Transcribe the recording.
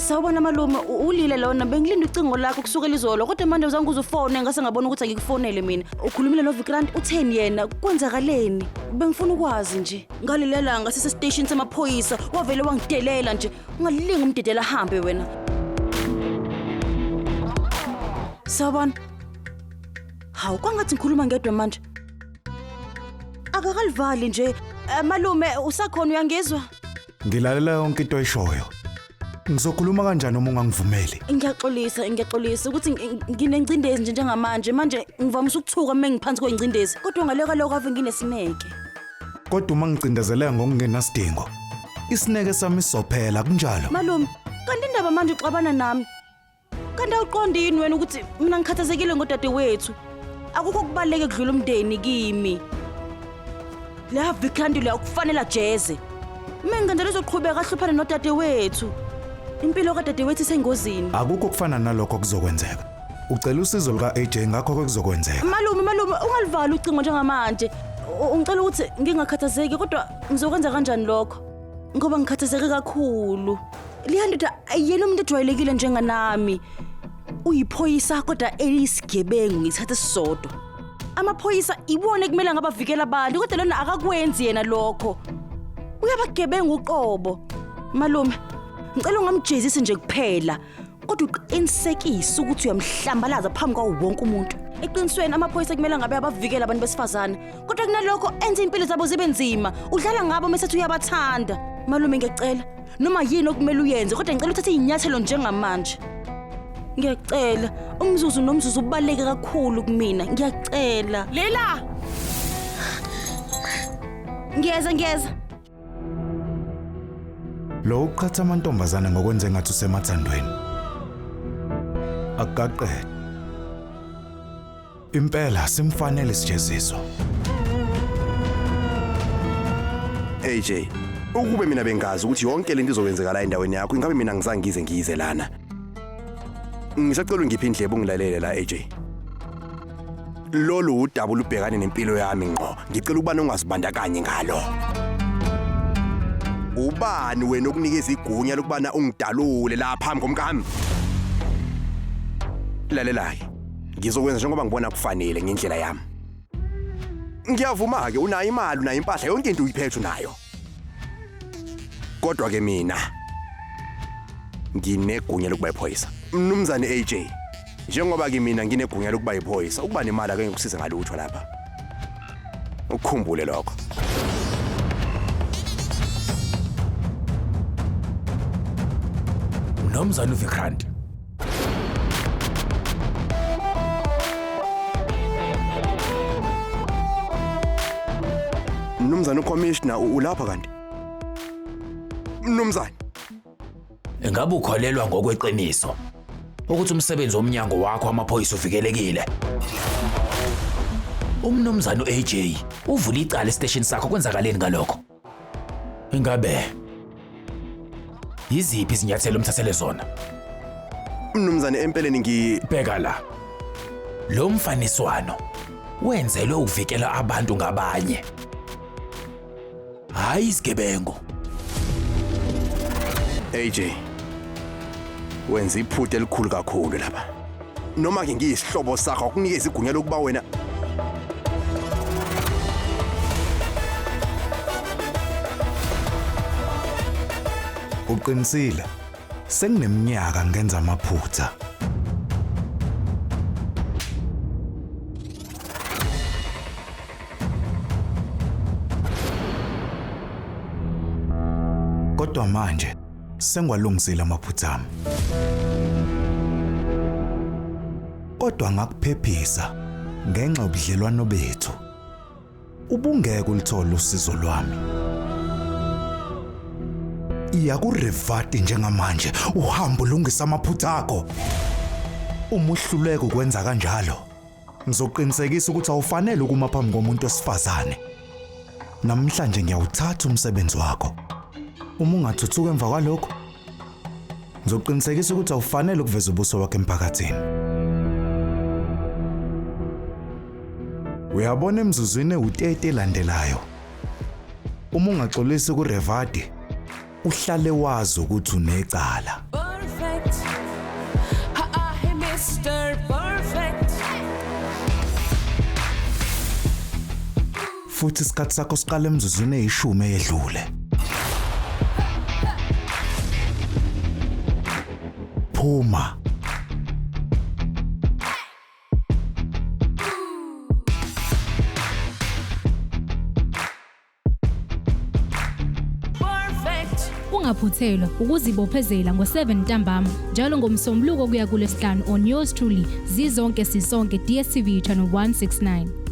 Sawubona malume, ulile lona bengilinda ucingo lakho kusukela izolo kodwa manje uzange uzufone ngase ngabona ukuthi angikufonele mina. Ukhulumile noVikrant utheni yena? Kwenzakaleni? Bengifuna ukwazi nje. Ngalilela ngasese station samaphoyisa wavele wangidelela nje. Ungalilinga umdedela ahambe wena. Sawubona. Hawu kwangathi ngikhuluma ngedwa manje. Akakalivali nje. Malume usakhona uyangizwa? Ngilalela yonke into oyishoyo. Ngizokhuluma kanjani uma ungangivumeli? Ngiyaxolisa ukuthi nginengcindezi nje njengamanje. Manje ngivamisa ukuthuka mengiphansi kwengcindezi. Kodwa ngaloka lokho ave nginesineke. Kodwa uma ngicindezeleka ngokungenasidingo, isineke sami sizophela kunjalo. Malume, kanti indaba manje uxabana nami. Kanti awuqondini wena ukuthi mina ngikhathazekile ngodade wethu. Akukho kubaleke kudlula umndeni kimi. La Vikrant le akufanele jeze. Mina ngandele uzoqhubeka ahluphane nodade wethu. Impilo kadade wethu isengozini. Akukho kufana nalokho kuzokwenzeka. Ucela usizo lika AJ ngakho kuzokwenzeka. Malume ungalivali ucingo njengamanje. Ngicela ukuthi ngingakhathazeki kodwa ngizokwenza kanjani lokho? Ngoba ngikhathazeke kakhulu. Lihandoda ayena umuntu ejwayelekile njenganami. Uyiphoyisa kodwa elisigebengu ngithathe sisodwa. Amaphoyisa ibone kumele ngabavikela abantu kodwa lona akakwenzi yena lokho. Uyabagebenga uqobo. Malume, ngicela ungamjezisi nje kuphela. Kodwa uqinisekise ukuthi uyamhlambalaza phambi kwawo wonke umuntu. Eqinisweni amaphoyisa kumele ngabe abavikela abantu besifazane. Kodwa kunalokho enza impilo zabo zibe nzima. Udlala ngabo mesethi uyabathanda. Malume ngiyacela noma yini okumele uyenze kodwa ngicela uthathe inyathelo njengamanje. Ngiyacela umzuzu nomzuzu ubaleke kakhulu kumina. Ngiyacela. Lela. Ngiyeza. Lo uqhatha amantombazana ngokwenza ngathi usemathandweni. Akaqede. Impela simfanele isijeziso. AJ, ukube mina bengazi ukuthi yonke lento izokwenzeka la endaweni yakho, ingabe mina ngizange ngize lana. Ngisacela ngiphi indlebe ungilalele la AJ. Lolu udaba lubhekane nempilo yami ngqo. Ngicela ukubana ungazibandakanye ngalo. Ubani wena okunikeza igunya lokubana ungidalule la phambi komkami? Lalelayo. Ngizokwenza njengoba ngibona kufanele ngendlela yami. Ngiyavuma ke unayo imali unayo impahla yonke into uyiphethe nayo. Kodwa ke mina nginegunya lokuba iphoyisa. Mnumzane AJ, njengoba ke mina nginegunya lokuba iphoyisa, ukuba nemali ake ngikusize ngalutho lapha. Ukukhumbule lokho. Mnumzane uVikrant. Mnumzane uCommissioner ulapha kanti? Mnumzane. Engabe ukholelwa ngokweqiniso ukuthi umsebenzi womnyango wakho amaphoyisa uvikelekile? Umnumzane uAJ uvula icala estation sakho kwenzakaleni ngalokho? Ingabe yiziphi izinyathelo umthathele zona? Mnumzane empeleni Bheka la. Lo mfaniswano wenzelwe ukuvikela abantu ngabanye. Hayi isigebengu. AJ, wenza iphutha elikhulu kakhulu lapha. Noma ke ngiyisihlobo sakho akunikeza igunya lokuba wena Uqinisile. Sengineminyaka ngenza amaphutha. Kodwa manje sengwalungisile amaphutha ami. Kodwa ngakuphephisa ngenxa yobudlelwano bethu. Ubungeke ulithola usizo lwami. Iya kuRevati njengamanje uhamba ulungisa amaphutha akho. Uma uhluleka ukwenza kanjalo, ngizoqinisekisa ukuthi awufanele ukuma phambi komuntu wesifazane. Namhlanje ngiyawuthatha umsebenzi wakho. Uma ungathuthuka emva kwalokho, ngizoqinisekisa ukuthi awufanele ukuveza ubuso wakho emphakathini. Uyabona emzuzwini u30 elandelayo. Uma ungaxolisi kuRevati, uhlale wazi ukuthi unecala. perfect. Hey, Mr. Perfect. Futhi isikhathi sakho siqala emzuzwini eyishumi eyedlule. Phuma. Ungaphuthelwa ukuzibophezela ngo7 ntambama njalo ngomsombuluko kuya kuLesihlanu on yours truly zizonke sisonke DStv channel 169.